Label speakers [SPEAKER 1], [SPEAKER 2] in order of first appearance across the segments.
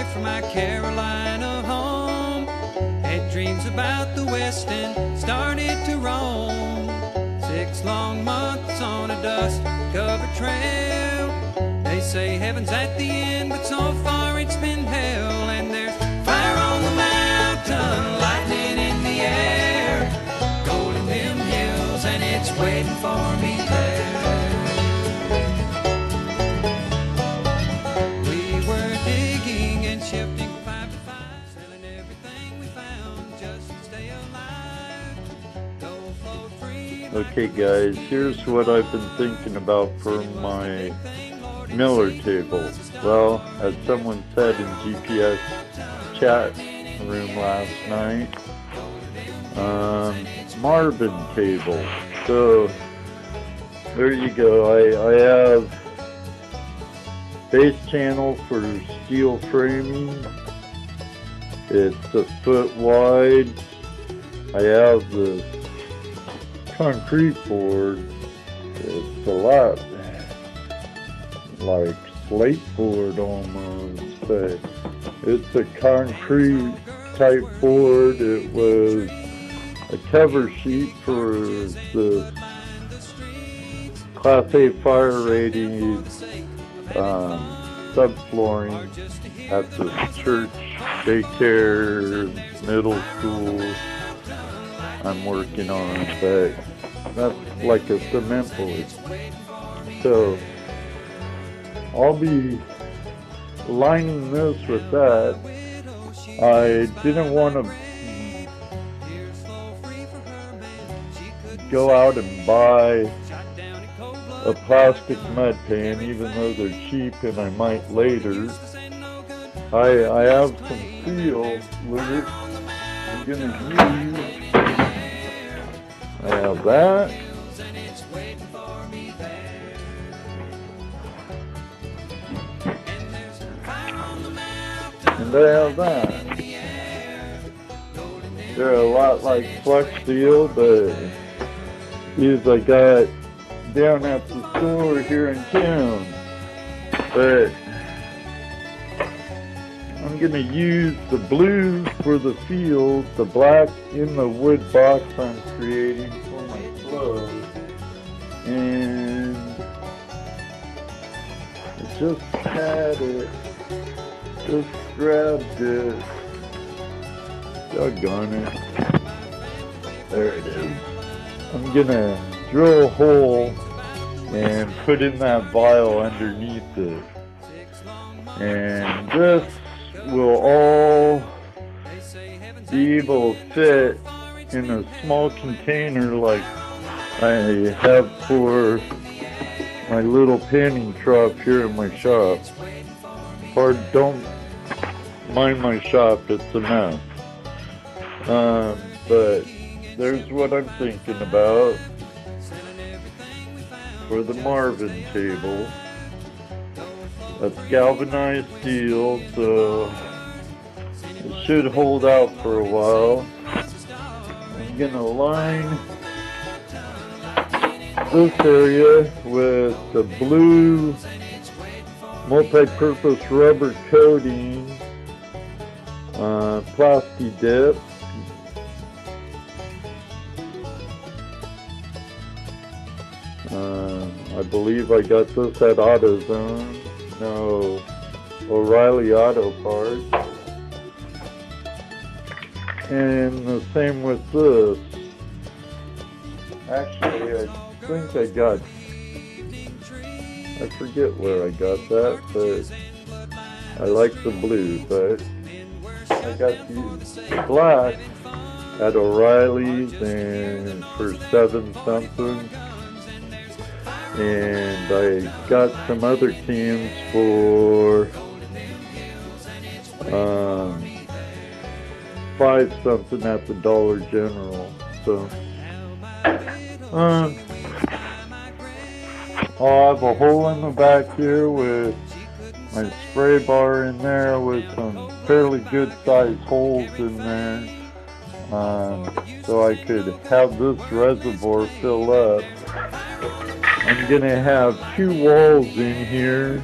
[SPEAKER 1] left for my Carolina home. Had dreams about the West and started to roam. 6 long months on a dust-covered trail. They say heaven's at the end, but so far it's been hell. And there's fire on the mountain, lightning in the air, gold in them hills, and it's waiting for me there. We were digging and shifting from 5 to 5, selling everything we found just to stay alive. Gold flowed free.
[SPEAKER 2] Okay guys, here's what I've been thinking about for my Miller table. Well, as someone said in GPS chat room last night, Marvin table. So there you go. I have base channel for steel framing. It's a foot wide. I have the concrete board. It's a lot like slate board almost, but it's a concrete type board. It was a cover sheet for the Class A fire rating subflooring at the church, daycare, middle school I'm working on, but that's like a cement board. So I'll be lining this with that. I didn't want to go out and buy a plastic mud pan, even though they're cheap and I might later. I have some steel with it. I'm gonna use. I have that. And I have that. They're a lot like Flex Steel, but these I got down at the store here in town. But I'm gonna use the blue for the field, the black in the wood box I'm creating for my clothes, and I just had it. Just grabbed it. Doggone it. There it is. I'm gonna drill a hole and put in that vial underneath it. And this will all be able to fit in a small container like I have for my little panning trough here in my shop. Don't mind my shop, it's a mess. But there's what I'm thinking about for the Marvin table. That's galvanized steel, so it should hold out for a while. I'm gonna line this area with the blue multi-purpose rubber coating, Plasti Dip. I believe I got this at AutoZone. No, O'Reilly Auto Parts. And the same with this. Actually, I think I got, I forget where I got that, but I like the blue, but I got the black at O'Reilly's and for $7 something. And I got some other cans for $5 something at the Dollar General. So I'll have a hole in the back here with my spray bar in there with some fairly good sized holes in there, so I could have this reservoir fill up. I'm gonna have 2 walls in here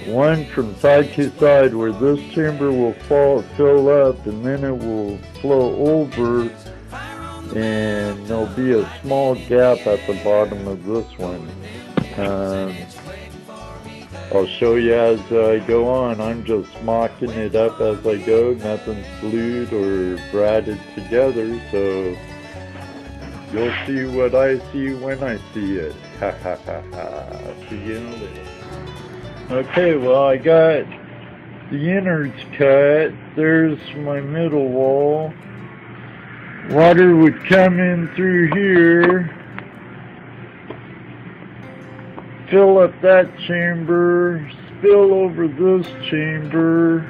[SPEAKER 2] one from side to side where this chamber will fill up, and then it will flow over, and there'll be a small gap at the bottom of this one. I'll show you as I go on. I'm just mocking it up as I go. Nothing's glued or braided together, so you'll see what I see when I see it. Ha ha ha ha. See you later. Okay, well, I got the innards cut. There's my middle wall. Water would come in through here, fill up that chamber, spill over this chamber,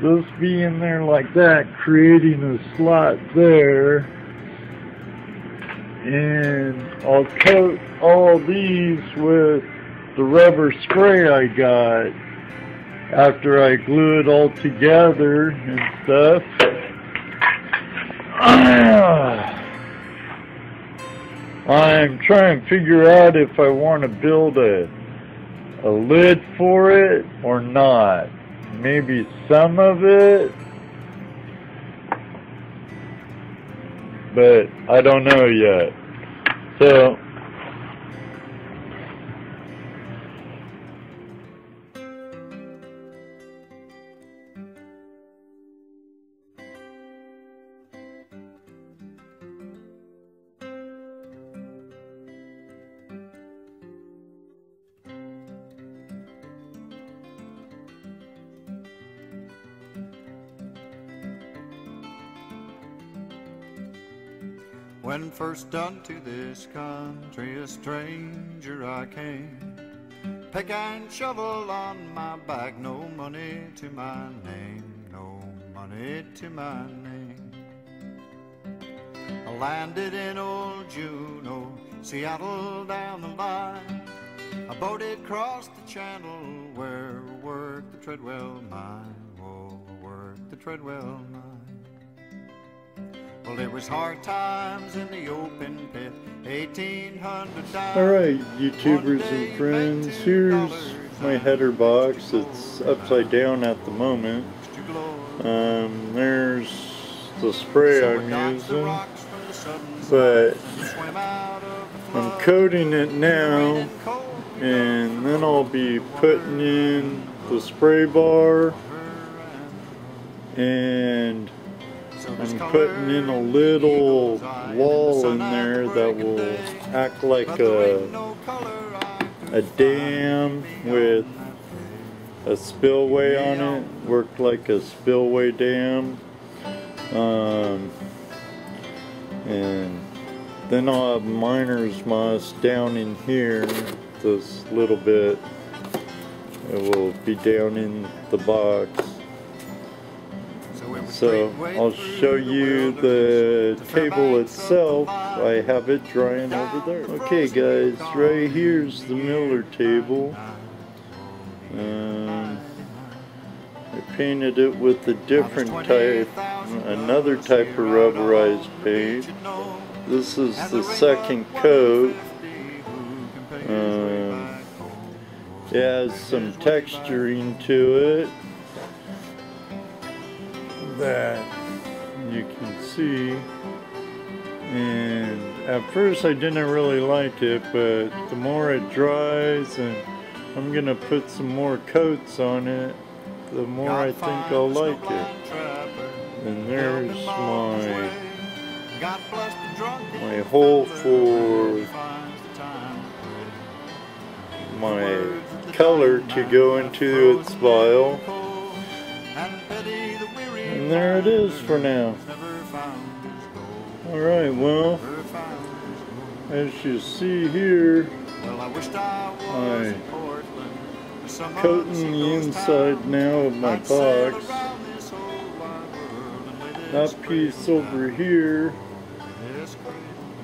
[SPEAKER 2] this be in there like that, creating a slot there. And I'll coat all these with the rubber spray I got after I glue it all together and stuff. I'm trying to figure out if I want to build a lid for it or not. Maybe some of it, but I don't know yet. So
[SPEAKER 3] when first unto this country a stranger I came, pick and shovel on my back, no money to my name, no money to my name. I landed in old Juneau, Seattle down the line. I boated across the channel where worked the Treadwell mine, oh, worked the Treadwell mine. Well, it was hard times in the open pit, 1,800 down.
[SPEAKER 2] alright, YouTubers and friends, here's my header box. It's upside down at the moment. There's the spray I'm using, but I'm coating it now, and then I'll be putting in the spray bar, and I'm putting in a little wall in there that will act like a dam with a spillway on it, work like a spillway dam. And then I'll have miner's moss down in here, this little bit. It will be down in the box. So I'll show you the table itself. I have it drying over there. Okay guys, right here's the Miller table. I painted it with a different type, another type of rubberized paint. This is the second coat. It has some texturing to it that you can see, and at first I didn't really like it, but the more it dries and I'm gonna put some more coats on it, the more I think I'll like it. And there's my hole for my color to go into its vial. And there it is for now. Alright, well, as you see here, I'm coating the inside now of my box. That piece over here,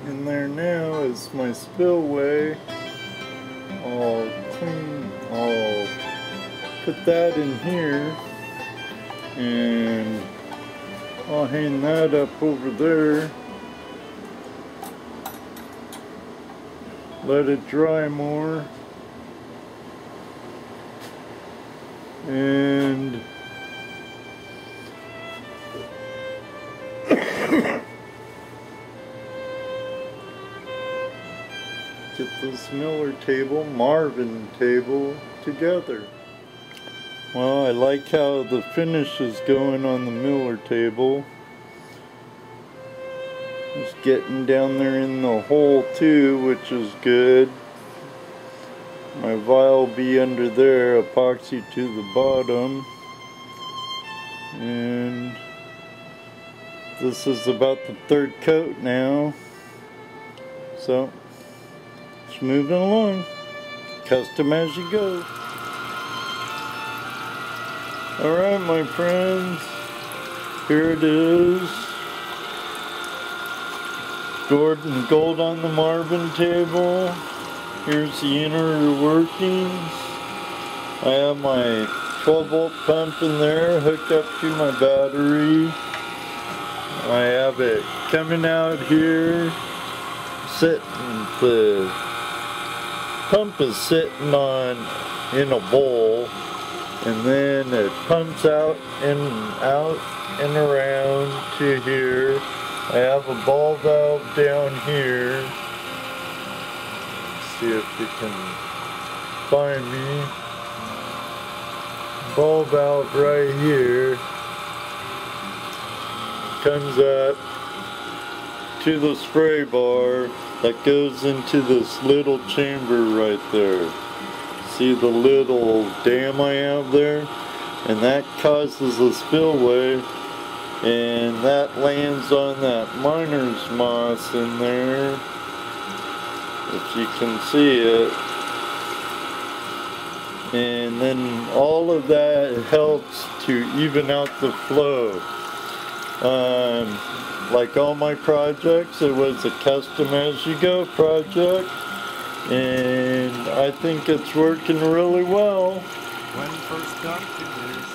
[SPEAKER 2] in there now is my spillway. I'll put that in here, and I'll hang that up over there. Let it dry more. and get this Miller table, Marvin table together. Well, I like how the finish is going on the Miller table. It's getting down there in the hole too, which is good. My vial will be under there, epoxy to the bottom. And this is about the third coat now. So, it's moving along. Custom as you go. Alright, my friends. Here it is. Gold on the Marvin table. Here's the inner workings. I have my 12-volt pump in there hooked up to my battery. I have it coming out here. The pump is sitting in a bowl, and then it pumps out and around to here. I have a ball valve down here. Let's see if you can find me. Ball valve right here. Comes up to the spray bar that goes into this little chamber right there. See the little dam I have there? And that causes a spillway. And that lands on that miner's moss in there, if you can see it. And then all of that helps to even out the flow. Like all my projects, it was a custom as you go project, and I think it's working really well.
[SPEAKER 3] When first got to this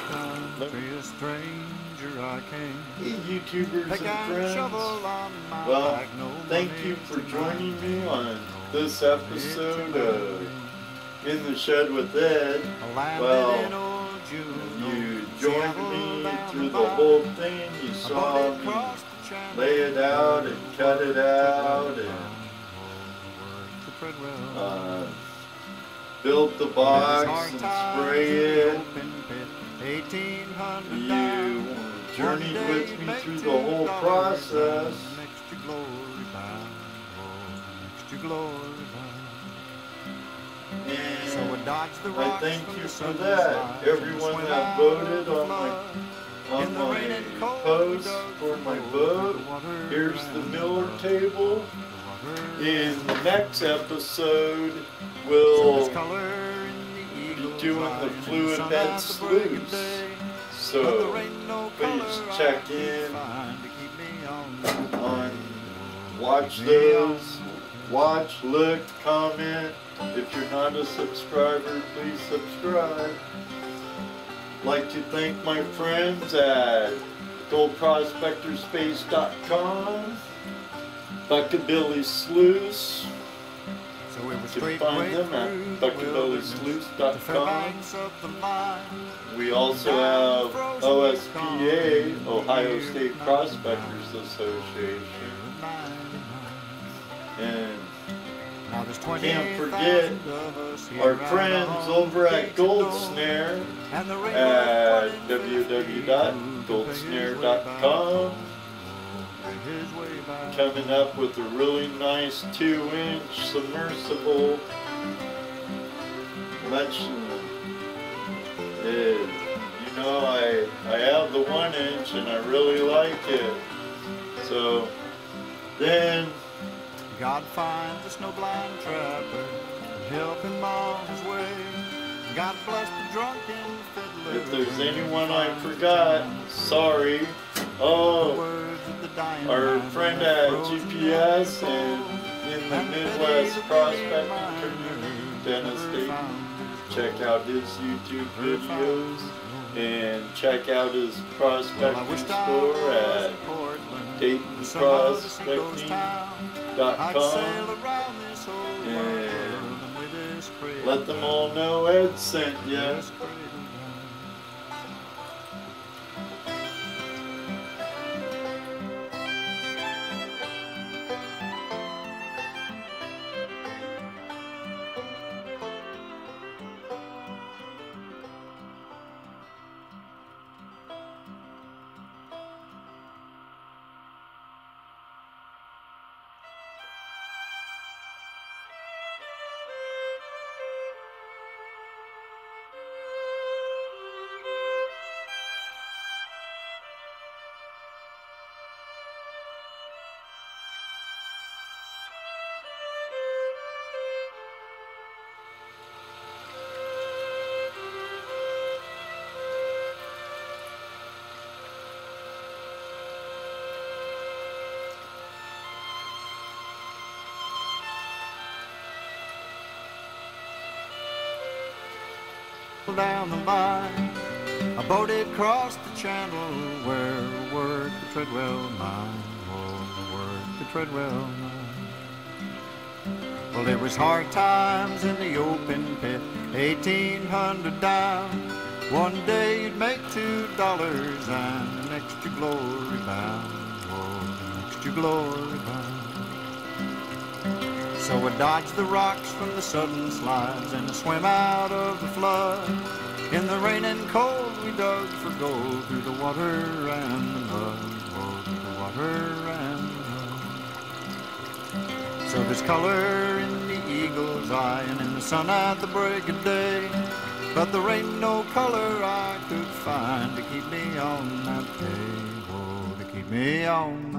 [SPEAKER 3] country, a stranger I came.
[SPEAKER 2] Hey, YouTubers and friends. Well, thank you for joining me on this episode of In the Shed with Ed. Well, you joined me through the whole thing. You saw me lay it out and cut it out and build the box and spray it. You journeyed with me through the whole process. And I thank you for that. Everyone that voted on my post for my vote. Here's the Miller table. In the next episode, we'll be doing the fluid bed sluice. So please check in on, watch those, look, comment. If you're not a subscriber, please subscribe. I'd like to thank my friends at goldprospectorspace.com, Buckabilly Sluice. You can find them at buckabillysluice.com. We also have OSPA, Ohio State Prospectors Association. And can't forget our friends over at Gold Snare at www.goldsnare.com. Coming up with a really nice 2-inch submersible. You know, I have the 1-inch and I really like it. So then
[SPEAKER 3] God finds the snowblind trapper and help him on his way. God bless the drunken fiddler.
[SPEAKER 2] If there's anyone I forgot, sorry. Oh, our friend at GPS and in the Midwest Prospecting community, Dennis Dayton. Check out his YouTube videos and check out his prospecting store at DaytonProspecting.com and let them all know Ed sent you.
[SPEAKER 3] down the line. A boat had crossed the channel where worked the Treadwell mine. Oh, worked the Treadwell mine. Well, there was hard times in the open pit, 1,800 down. One day you'd make $2 and the next you glory bound. Oh, the next you glory bound. So I dodged the rocks from the sudden slides and I swam out of the flood. In the rain and cold we dug for gold through the water and the mud. Oh, through the water and the mud. So there's color in the eagle's eye and in the sun at the break of day. But there ain't no color I could find to keep me on that day. Oh, to keep me on